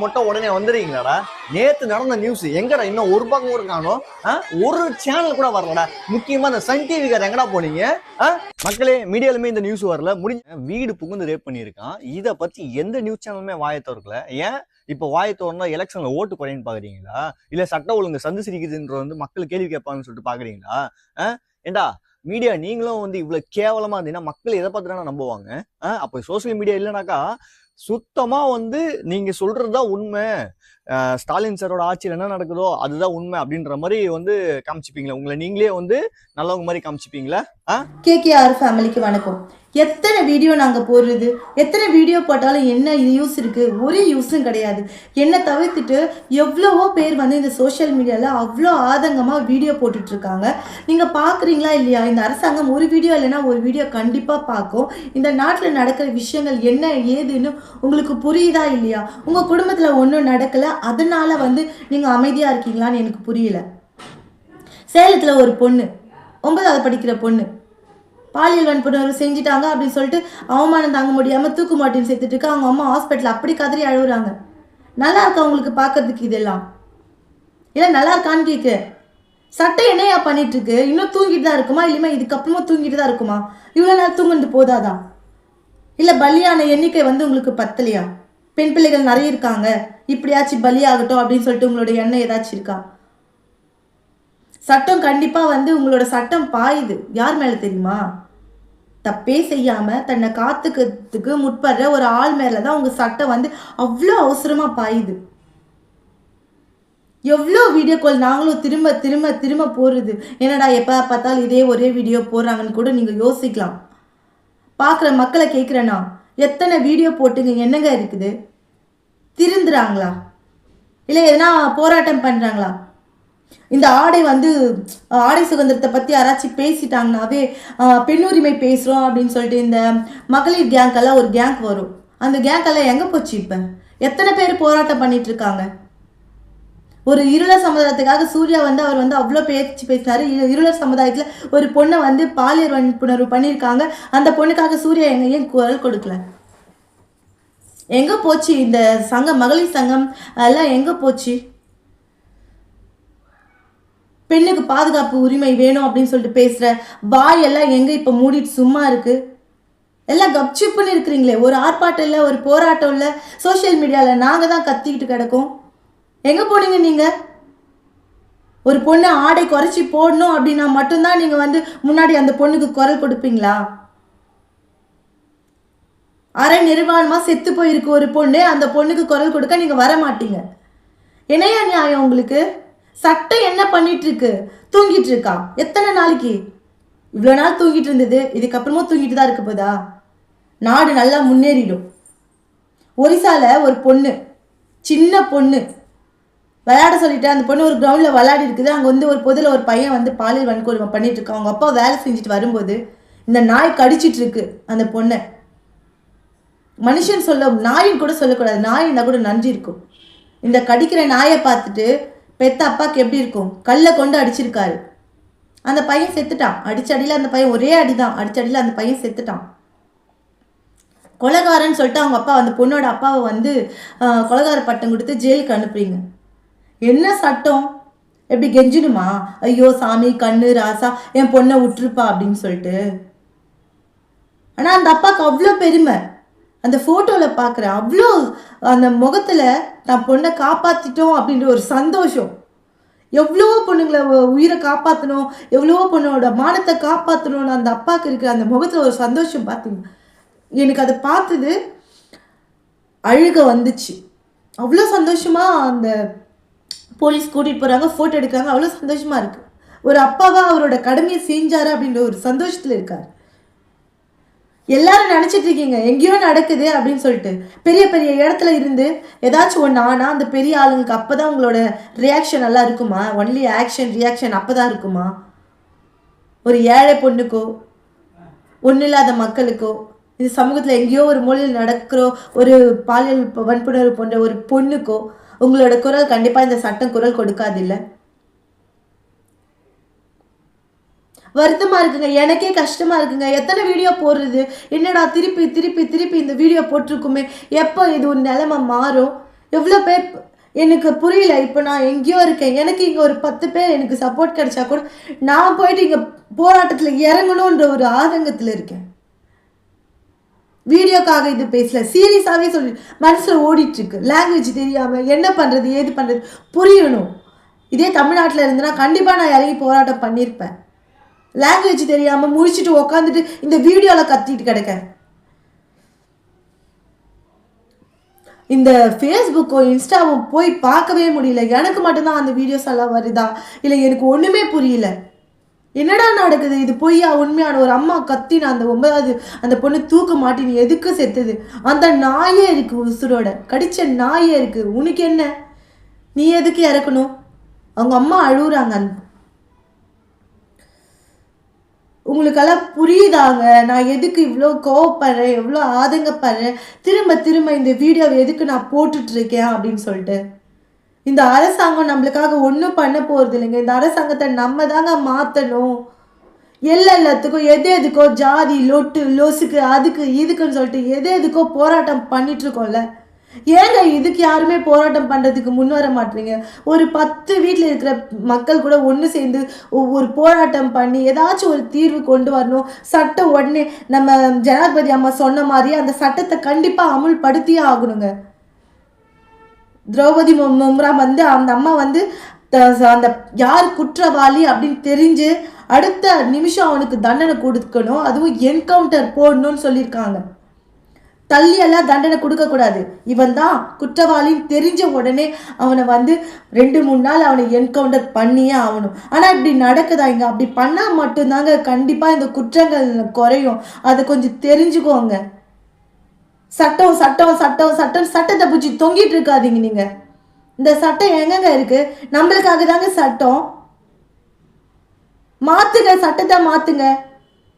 மட்டும் உடனே வந்துடுறீங்களாடா? நேத்து நடந்த நியூஸ் எங்கடா? இன்னும் ஒரு பக்கம் கூட காணோம். ஒரு சேனல் கூட வரலடா. முக்கியமா இந்த சன் டிவிக்கார எங்கடா போனீங்க? மக்களே, மீடியாலுமே இந்த நியூஸ் வரல. வீடு புகுந்து ரேப் பண்ணியிருக்கான். இதை பத்தி எந்த நியூஸ் சேனலுமே வாயை திறக்கல. ஏன் இப்ப வாயை திறந்தா எலெக்ஷன்ல ஓட்டு குறைன்னு பாக்குறீங்களா? இல்ல சட்ட ஒழுங்கு சந்து சிரிக்குதுன்ற மக்கள் கேள்வி கேட்பாங்கன்னு சொல்லிட்டு பாக்குறீங்களா? ஏண்டா மீடியா நீங்களும் இவ்வளவு கேவலமா இருந்தீங்கன்னா மக்கள் எதை பார்த்துட்டானா நம்புவாங்க? அப்ப சோசியல் மீடியா இல்லைனாக்கா சுத்தமா நீங்க சொல்றதுதான் உண்மை, ஸ்டாலின் சாரோட ஆட்சியில் என்ன நடக்குதோ அதுதான் உண்மை அப்படின்ற மாதிரி காமிச்சுப்பீங்களா? உங்களை நீங்களே நல்லவங்க மாதிரி காமிச்சுப்பீங்களா? KKR ஃபேமிலிக்கு வணக்கம். எத்தனை வீடியோ நாங்கள் போடுறது, எத்தனை வீடியோ போட்டாலும் என்ன யூஸ் இருக்குது? ஒரு யூஸும் கிடையாது. என்னை தவிர்த்துட்டு எவ்வளவோ பேர் இந்த சோஷியல் மீடியாவில் அவ்வளோ ஆதங்கமாக வீடியோ போட்டுட்ருக்காங்க. நீங்கள் பார்க்குறீங்களா இல்லையா? இந்த அரசாங்கம் ஒரு வீடியோ இல்லைன்னா ஒரு வீடியோ கண்டிப்பாக பார்க்கும். இந்த நாட்டில் நடக்கிற விஷயங்கள் என்ன ஏதுன்னு உங்களுக்கு புரியுதா இல்லையா? உங்கள் குடும்பத்தில் ஒன்றும் நடக்கலை, அதனால் நீங்கள் அமைதியாக இருக்கீங்களான்னு எனக்கு புரியல. சேலத்தில் ஒரு பொண்ணு, 9வது படிக்கிற பொண்ணு, பாலியல் வன்புணர்வு செஞ்சுட்டாங்க அப்படின்னு சொல்லிட்டு அவமானம் தாங்க முடியாமல் தூக்கு மாட்டின்னு சேர்த்துட்டு இருக்கு. அவங்க அம்மா ஹாஸ்பிட்டல் அப்படி கதறி அழுகுறாங்க. நல்லா இருக்கா உங்களுக்கு பார்க்கறதுக்கு இதெல்லாம்? இல்லை நல்லா இருக்கான்னு கேட்கு. சட்டம் என்னையா பண்ணிட்டு இருக்கு? இன்னும் தூங்கிட்டு தான் இருக்குமா? இல்லையுமா இதுக்கப்புறமா தூங்கிட்டு தான் இருக்குமா? இவ்வளோ நேரம் தூங்கிட்டு போதாதான்? இல்லை பலியான எண்ணிக்கை உங்களுக்கு பத்தலையா? பெண் பிள்ளைகள் நிறைய இருக்காங்க, இப்படியாச்சும் பலியாகட்டும் அப்படின்னு சொல்லிட்டு உங்களோட எண்ணம் ஏதாச்சும் இருக்கா? சட்டம் கண்டிப்பா உங்களோட சட்டம் பாயுது. யார் மேல தெரியுமா? தப்பே செய்யாம தன்னை காத்துக்கிறதுக்கு முற்படுற ஒரு ஆள் மேலதான் உங்க சட்டம் அவ்வளோ அவசரமா பாயுது. எவ்வளோ வீடியோ கால் நாங்களும் திரும்ப திரும்ப திரும்ப போடுறது. என்னடா எப்ப பார்த்தாலும் இதே ஒரே வீடியோ போடுறாங்கன்னு கூட நீங்க யோசிக்கலாம். பார்க்குற மக்களை கேட்குறேன்னா, எத்தனை வீடியோ போட்டுங்க என்னங்க இருக்குது? திருந்துறாங்களா? இல்லை எதனா போராட்டம் பண்றாங்களா? இந்த ஆடை ஆடை சுதந்திரத்தை பற்றி யாராச்சும் பேசிட்டாங்கனாவே பெண்ணுரிமை பேசுகிறோம் அப்படின்னு சொல்லிட்டு இந்த மகளிர் கேங்கெல்லாம் ஒரு கேங்க் வரும். அந்த கேங்கெல்லாம் எங்கே போச்சு? இப்போ எத்தனை பேர் போராட்டம் பண்ணிட்டு இருக்காங்க? ஒரு இருளர் சமுதாயத்துக்காக சூர்யா அவர் அவ்வளோ பேச்சு பேசினாரு. இருளர் சமுதாயத்தில் ஒரு பொண்ணை பாலியல் வன்புணர்வு பண்ணியிருக்காங்க. அந்த பொண்ணுக்காக சூர்யா ஏன் குரல் கொடுக்கல? எங்கே போச்சு இந்த சங்கம், மகளிர் சங்கம் எல்லாம் எங்கே போச்சு? பெண்ணுக்கு பாதுகாப்பு உரிமை வேணும் அப்படின்னு சொல்லிட்டு பேசுகிற வாயெல்லாம் எங்கே இப்போ மூடிட்டு சும்மா இருக்கு? எல்லாம் கப்சிப்புன்னு இருக்கிறீங்களே. ஒரு ஆர்ப்பாட்டம் இல்லை, ஒரு போராட்டம் இல்லை. சோஷியல் மீடியாவில் நாங்கள் தான் கத்திக்கிட்டு கிடக்கோம். எங்கே போனீங்க நீங்கள்? ஒரு பொண்ணை ஆடை குறைச்சி போடணும் அப்படின்னா மட்டும்தான் நீங்கள் முன்னாடி அந்த பொண்ணுக்கு குரல் கொடுப்பீங்களா? அரை நிர்வாணமாக செத்து போயிருக்கு ஒரு பொண்ணு, அந்த பொண்ணுக்கு குரல் கொடுக்க நீங்கள் வர மாட்டீங்க. என்னையா நியாயம் உங்களுக்கு? சட்டம் என்ன பண்ணிட்டு இருக்கு? தூங்கிட்டு இருக்கா? எத்தனை நாளைக்கு? இவ்வளோ நாள் தூங்கிட்டு இருந்தது, இதுக்கப்புறமும் தூங்கிட்டு தான் இருக்க போதா? நாடு நல்லா முன்னேறிடும். ஒரிசால ஒரு பொண்ணு, சின்ன பொண்ணு விளையாட சொல்லிட்டு அந்த பொண்ணு ஒரு கிரவுண்டில் விளையாடி இருக்குது. அங்கே ஒரு பொதுல ஒரு பையன் பாலியல் வன்கொடுமை பண்ணிட்டு இருக்கான். அவங்க அப்பா வேலை செஞ்சுட்டு வரும்போது இந்த நாய் கடிச்சிட்டு இருக்கு அந்த பொண்ணை. மனுஷன் நாயின் கூட சொல்லக்கூடாது, நாய் இருந்தால் கூட நன்றி இருக்கும். இந்த கடிக்கிற நாயை பார்த்துட்டு பெத்த அப்பாவுக்கு எப்படி இருக்கும்? கல்லை கொண்டு அடிச்சிருக்காரு. அந்த பையன் செத்துட்டான். அடிச்சடியில் அந்த பையன், ஒரே அடிதான், அடிச்சடியில் அந்த பையன் செத்துட்டான். கொலைகாரன்னு சொல்லிட்டு அவங்க அப்பா அந்த பொண்ணோட அப்பாவை கொலைகார பட்டம் கொடுத்து ஜெயிலுக்கு அனுப்புறீங்க. என்ன சட்டம்? எப்படி கெஞ்சினுமா? ஐயோ சாமி, கண்ணு ராசா, என் பொண்ணை விட்டுருப்பா அப்படின்னு சொல்லிட்டு. ஆனால் அந்த அப்பாவுக்கு அவ்வளோ பெருமை. அந்த ஃபோட்டோவில் பார்க்குறேன், அவ்வளோ அந்த முகத்தில் நான் பொண்ணை காப்பாற்றிட்டோம் அப்படின்ற ஒரு சந்தோஷம். எவ்வளவோ பொண்ணுங்களை உயிரை காப்பாற்றணும், எவ்வளவோ பொண்ணோட மானத்தை காப்பாற்றணும்னு அந்த அப்பாவுக்கு இருக்கிற அந்த முகத்தில் ஒரு சந்தோஷம் பார்த்தீங்க. எனக்கு அதை பார்த்தது அழுக வந்துச்சு. அவ்வளோ சந்தோஷமாக அந்த போலீஸ் கூட்டிகிட்டு போகிறாங்க, ஃபோட்டோ எடுக்கிறாங்க, அவ்வளோ சந்தோஷமாக இருக்குது. ஒரு அப்பாவா அவரோட கடமையை செஞ்சாரு அப்படின்ற ஒரு சந்தோஷத்தில் இருக்கார். எல்லாரும் நினச்சிட்டு இருக்கீங்க எங்கேயோ நடக்குது அப்படின்னு சொல்லிட்டு. பெரிய பெரிய இடத்துல இருந்து ஏதாச்சும் ஒன்று ஆனால் அந்த பெரிய ஆளுங்களுக்கு அப்போ தான் உங்களோட ரியாக்ஷன் நல்லா இருக்குமா? ஒன்லி ஆக்ஷன் ரியாக்ஷன் அப்போ தான் இருக்குமா? ஒரு ஏழை பொண்ணுக்கோ ஒன்றும் இல்லாத மக்களுக்கோ இந்த சமூகத்தில் எங்கேயோ ஒரு மூலையில் நடக்கிற ஒரு பாலியல் வன்புணர்வு போன்ற ஒரு பொண்ணுக்கோ உங்களோட குரல் கண்டிப்பாக இந்த சட்டம் குரல் கொடுக்காது. இல்லை, வருத்தமா இருக்குங்க, எனக்கே கஷ்டமா இருக்குங்க. எத்தனை வீடியோ போடுறது? என்னடா திருப்பி திருப்பி திருப்பி இந்த வீடியோ போட்டிருக்குமே, எப்போ இது ஒரு நிலைமை மாறும்? எவ்வளோ பேர் எனக்கு புரியல. இப்போ நான் எங்கேயோ இருக்கேன், எனக்கு இங்கே ஒரு 10 பேர் எனக்கு சப்போர்ட் கிடைச்சா கூட நான் போயிட்டு இங்கே போராட்டத்தில் இறங்கணுன்ற ஒரு ஆதங்கத்தில் இருக்கேன். வீடியோக்காக இது பேசல, சீரியஸாகவே சொல்லி மனசில் ஓடிட்டுருக்கு. லாங்குவேஜ் தெரியாமல் என்ன பண்ணுறது ஏது பண்ணுறது புரியணும். இதே தமிழ்நாட்டில் இருந்தேன்னா கண்டிப்பாக நான் இறங்கி போராட்டம் பண்ணியிருப்பேன். லாங்குவேஜ் தெரியாமல் முடிச்சுட்டு உக்காந்துட்டு இந்த வீடியோவில் கத்திட்டு கிடக்கேன். இந்த ஃபேஸ்புக்கோ இன்ஸ்டாவும் போய் பார்க்கவே முடியல. எனக்கு மட்டும்தான் அந்த வீடியோஸ் எல்லாம் வருதா இல்லை எனக்கு ஒன்றுமே புரியல. என்னடா நடக்குது, இது பொய்யா உண்மையான? ஒரு அம்மா கத்தின அந்த 9வது அந்த பொண்ணு தூக்க மாட்டின்னு எதுக்கு செத்துது? அந்த நாயே இருக்கு, உசுரோட கடிச்ச நாயே இருக்கு. உனக்கு என்ன, நீ எதுக்கு இறக்கணும்? அவங்க அம்மா அழுகுறாங்க. உங்களுக்கெல்லாம் புரியுதாங்க நான் எதுக்கு இவ்வளோ கோவப்படுறேன், எவ்வளோ ஆதங்கப்படுறேன், திரும்ப திரும்ப இந்த வீடியோவை எதுக்கு நான் போட்டுட்ருக்கேன் அப்படின்னு சொல்லிட்டு. இந்த அரசாங்கம் நம்மளுக்காக ஒன்றும் பண்ண போகிறது இல்லைங்க. இந்த அரசாங்கத்தை நம்ம தாங்க மாற்றணும். எல்லாத்துக்கும் எதுக்கோ ஜாதி லொட்டு லொசுக்கு அதுக்கு இதுக்குன்னு சொல்லிட்டு எதுக்கோ போராட்டம் பண்ணிட்டுருக்கோம்ல. ஏங்க இதுக்கு யாருமே போராட்டம் பண்ணுறதுக்கு முன் வர மாட்டீங்க? ஒரு 10 வீட்டில் இருக்கிற மக்கள் கூட ஒன்று சேர்ந்து ஒரு போராட்டம் பண்ணி ஏதாச்சும் ஒரு தீர்வு கொண்டு வரணும். சட்டம் உடனே நம்ம ஜனாதிபதி அம்மா சொன்ன மாதிரி அந்த சட்டத்தை கண்டிப்பாக அமுல்படுத்தியே ஆகணுங்க. திரௌபதி முர்மு வந்து அந்த அம்மா வந்து அந்த யார் குற்றவாளி அப்படின்னு தெரிஞ்சு அடுத்த நிமிஷம் அவனுக்கு தண்டனை கொடுக்கணும். அதுவும் என்கவுண்டர் போடணும்னு சொல்லியிருக்காங்க. தள்ளியெல்லாம் தண்டனை கொடுக்கக்கூடாது. இவன் தான் குற்றவாளின்னு தெரிஞ்ச உடனே அவனை வந்து 2-3 நாள் அவனை என்கவுண்டர் பண்ணியே ஆகணும். ஆனால் இப்படி நடக்குதா இங்கே? அப்படி பண்ணால் மட்டும்தாங்க கண்டிப்பாக இந்த குற்றங்கள் குறையும். அதை கொஞ்சம் தெரிஞ்சுக்கோங்க. சட்டம் சட்டம் சட்டம் சட்டம் சட்டத்தை பிடிச்சி தொங்கிட்டு இருக்காதீங்க. நீங்கள் இந்த சட்டம் எங்கெங்க இருக்கு? நம்மளுக்காக தாங்க சட்டம். மாற்றுங்க, சட்டத்தை மாற்றுங்க.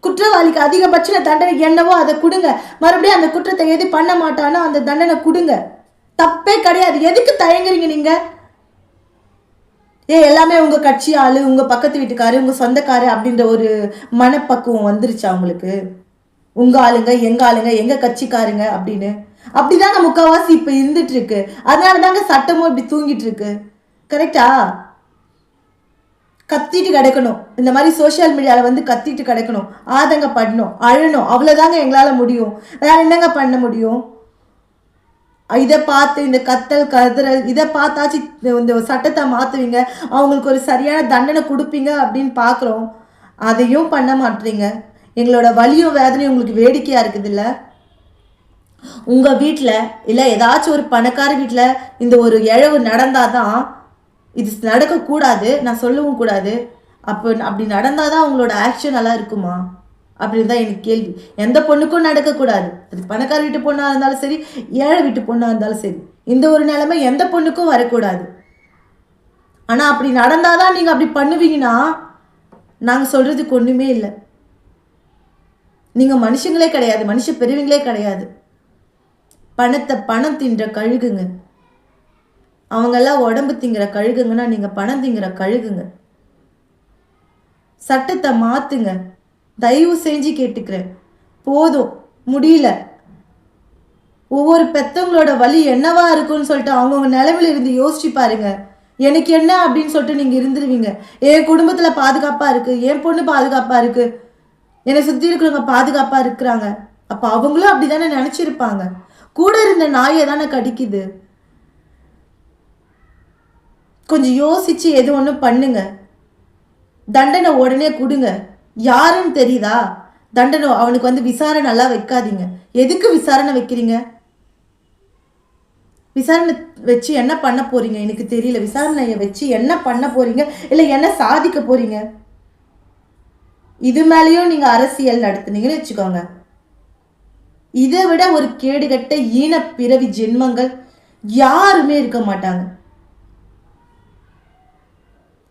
குற்றவாளிக்கு அதிகபட்ச தண்டனை என்னவோ அதை கொடுங்க. மறுபடியும் அந்த குற்றத்தை எது பண்ண மாட்டானோ அந்த தண்டனை கொடுங்க. தப்பே கிடையாது. எதுக்கு தயங்குறீங்க நீங்க? எல்லாமே உங்க கட்சி ஆளு, உங்க பக்கத்து வீட்டுக்காரு, உங்க சொந்தக்காரு அப்படின்ற ஒரு மனப்பக்குவம் வந்துருச்சா உங்களுக்கு? உங்க ஆளுங்க எங்க ஆளுங்க எங்க கட்சிக்காருங்க அப்படின்னு அப்படிதாங்க முக்கால்வாசி இப்ப இருந்துட்டு இருக்கு. அதனாலதாங்க சட்டமும் இப்படி தூங்கிட்டு இருக்கு. கரெக்டா? கத்திட்டு கிடக்கணும். இந்த மாதிரி சோசியல் மீடியாவில் வந்து கத்திட்டு கிடக்கணும், ஆதங்கப்படணும், அழணும். அவ்வளோதாங்க எங்களால் முடியும். வேற என்னங்க பண்ண முடியும்? இதை பார்த்து இந்த கத்தல் கதறல் இதை பார்த்தாச்சு இந்த சட்டத்தை மாற்றுவீங்க, அவங்களுக்கு ஒரு சரியான தண்டனை கொடுப்பீங்க அப்படின்னு பார்க்குறோம். அதையும் பண்ண மாட்டீங்க. எங்களோட வலியும் வேதனையும் உங்களுக்கு வேடிக்கையாக இருக்குது இல்லை? உங்கள் வீட்டில் இல்லை ஏதாச்சும் ஒரு பணக்கார வீட்டில் இந்த ஒரு இழவு நடந்தாதான் இது நடக்கக்கூடாது, நான் சொல்லவும் கூடாது. அப்படி நடந்தால் தான் உங்களோட ஆக்ஷன் நல்லா இருக்குமா அப்படின்னு தான் எனக்கு கேள்வி. எந்த பொண்ணுக்கும் நடக்கக்கூடாது. அது பணக்கார வீட்டு பொண்ணாக இருந்தாலும் சரி, ஏழை வீட்டு பொண்ணாக இருந்தாலும் சரி, இந்த ஒரு நிலைமை எந்த பொண்ணுக்கும் வரக்கூடாது. ஆனால் அப்படி நடந்தால் தான் நீங்கள் அப்படி பண்ணுவீங்கன்னா நாங்கள் சொல்கிறதுக்கு ஒன்றுமே இல்லை. நீங்கள் மனுஷங்களே கிடையாது, மனுஷ பெரியவங்களே கிடையாது. பணம் தின்ற கழுகுங்க. அவங்கெல்லாம் உடம்பு திங்கிற கழுகுங்கன்னா நீங்கள் பணம் திங்கிற கழுகுங்க. சட்டத்தை மாற்றுங்க, தயவு செஞ்சு கேட்டுக்கிறேன். போதும், முடியல. ஒவ்வொரு பெத்தவங்களோட வலி என்னவா இருக்குன்னு சொல்லிட்டு அவங்கவுங்க நிலைமையில இருந்து யோசிச்சு பாருங்க. எனக்கு என்ன அப்படின்னு சொல்லிட்டு நீங்கள் இருந்துருவீங்க. என் குடும்பத்தில் பாதுகாப்பாக இருக்குது, என் பொண்ணு பாதுகாப்பாக இருக்குது, என்னை சுற்றி இருக்கிறவங்க பாதுகாப்பாக இருக்கிறாங்க. அப்போ அவங்களும் அப்படி தானே நினச்சிருப்பாங்க. கூட இருந்த நாயை தானே கடிக்குது. கொஞ்சம் யோசிச்சு எது ஒன்று பண்ணுங்க. தண்டனை உடனே கொடுங்க. யாருன்னு தெரியுதா? தண்டனை அவனுக்கு வந்து விசாரணை நல்லா வைக்காதீங்க. எதுக்கு விசாரணை வைக்கிறீங்க? விசாரணை வச்சு என்ன பண்ண போறீங்க எனக்கு தெரியல. விசாரணையை வச்சு என்ன பண்ண போறீங்க, இல்லை என்ன சாதிக்க போறீங்க? இது மேலேயும் நீங்க அரசியல் நடத்துனீங்கன்னு வச்சுக்கோங்க. இதை விட ஒரு கேடுகட்ட ஈன பிறவி ஜென்மங்கள் யாருமே இருக்க மாட்டாங்க.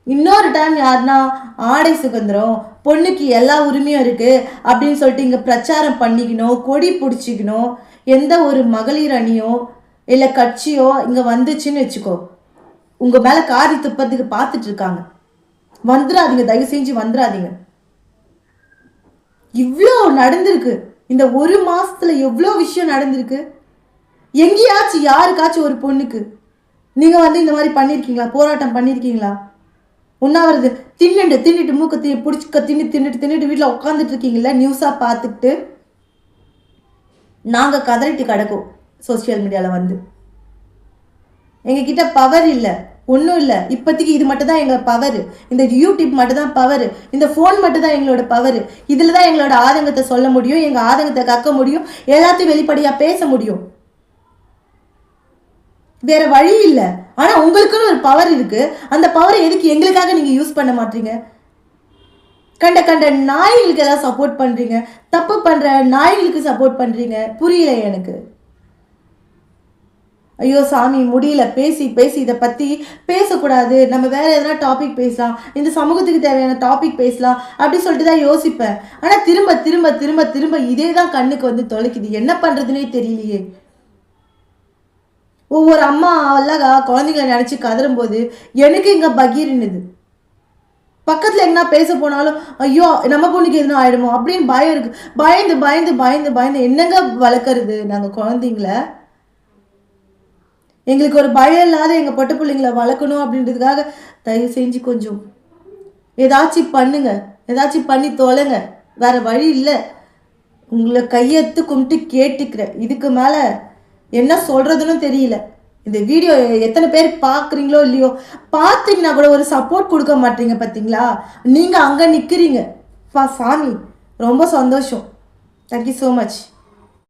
இன்னொரு டைம் யாருன்னா ஆடை சுதந்திரம், பொண்ணுக்கு எல்லா உரிமையும் இருக்கு அப்படின்னு சொல்லிட்டு இங்க பிரச்சாரம் பண்ணிக்கணும், கொடி பிடிச்சிக்கணும், எந்த ஒரு மகளிர் அணியோ இல்லை கட்சியோ இங்க வந்துச்சுன்னு வச்சுக்கோ, உங்க மேல காரி துப்பத்துக்கு பார்த்துட்டு இருக்காங்க. வந்துடாதீங்க, தயவு செஞ்சு வந்துடாதீங்க. இவ்வளோ நடந்திருக்கு இந்த 1 மாசத்துல, எவ்வளோ விஷயம் நடந்திருக்கு. எங்கேயாச்சும் யாருக்காச்சும் ஒரு பொண்ணுக்கு நீங்கள் வந்து இந்த மாதிரி பண்ணியிருக்கீங்களா? போராட்டம் பண்ணியிருக்கீங்களா? உண்ணாவிரது தின்னுட்டு மூக்க பிடிச்சிக்க தின்னுட்டு வீட்டில் உட்காந்துட்டு இருக்கீங்களா நியூஸாக பார்த்துக்கிட்டு? நாங்கள் கதறிட்டு கிடக்கோம் சோசியல் மீடியாவில் வந்து. எங்ககிட்ட பவர் இல்லை, ஒன்றும் இல்லை. இப்போதைக்கு இது மட்டும் தான் எங்கள் பவர். இந்த யூடியூப் மட்டும் தான் பவர். இந்த ஃபோன் மட்டும் தான் எங்களோட பவர். இதில் தான் எங்களோட ஆதங்கத்தை சொல்ல முடியும், எங்கள் ஆதங்கத்தை கக்க முடியும், எல்லாத்தையும் வெளிப்படையாக பேச முடியும். வேற வழி இல்லை. ஆனால் உங்களுக்குன்னு ஒரு பவர் இருக்கு. அந்த பவரை எதுக்கு எங்களுக்காக நீங்கள் யூஸ் பண்ண மாட்டீங்க? கண்ட நாய்களுக்கு எல்லாம் சப்போர்ட் பண்ணுறீங்க, தப்பு பண்ணுற நாய்களுக்கு சப்போர்ட் பண்ணுறீங்க. புரியல எனக்கு. ஐயோ சாமி, முடியல. பேசி இதை பற்றி பேசக்கூடாது, நம்ம வேற எதனா டாபிக் பேசலாம், இந்த சமூகத்துக்கு தேவையான டாபிக் பேசலாம் அப்படி சொல்லிட்டு தான் யோசிப்பேன். ஆனால் திரும்ப திரும்ப திரும்ப திரும்ப இதே தான் கண்ணுக்கு வந்து தொலைக்குது. என்ன பண்ணுறதுனே தெரியலையே. ஒவ்வொரு அம்மா அழகா குழந்தைங்களை நினச்சி கதறும் போது எனக்கு இங்கே பகீர்னுது. பக்கத்தில் என்ன பேச போனாலும் ஐயோ நம்ம பொண்ணுக்கு எதுனா ஆயிடுமோ அப்படின்னு பயம் இருக்கு. பயந்து பயந்து பயந்து பயந்து என்னங்க வளர்க்குறது நாங்கள் குழந்தைங்கள? எங்களுக்கு ஒரு பயம் இல்லாத எங்கள் பொட்ட பிள்ளைங்களை வளர்க்கணும் அப்படின்றதுக்காக தயவு செஞ்சு கொஞ்சம் ஏதாச்சும் பண்ணுங்க, ஏதாச்சும் பண்ணி தொலைங்க. வேற வழி இல்லை. உங்களை கையெடுத்து கும்பிட்டு கேட்டுக்கிறேன். இதுக்கு மேலே என்ன சொல்கிறதுன்னு தெரியல. இந்த வீடியோ எத்தனை பேர் பார்க்குறீங்களோ இல்லையோ, பார்த்தீங்கன்னா கூட ஒரு சப்போர்ட் கொடுக்க மாட்டீங்க பார்த்தீங்களா? நீங்கள் அங்கே நிற்கிறீங்க. சாமி ரொம்ப சந்தோஷம். Thank you so much.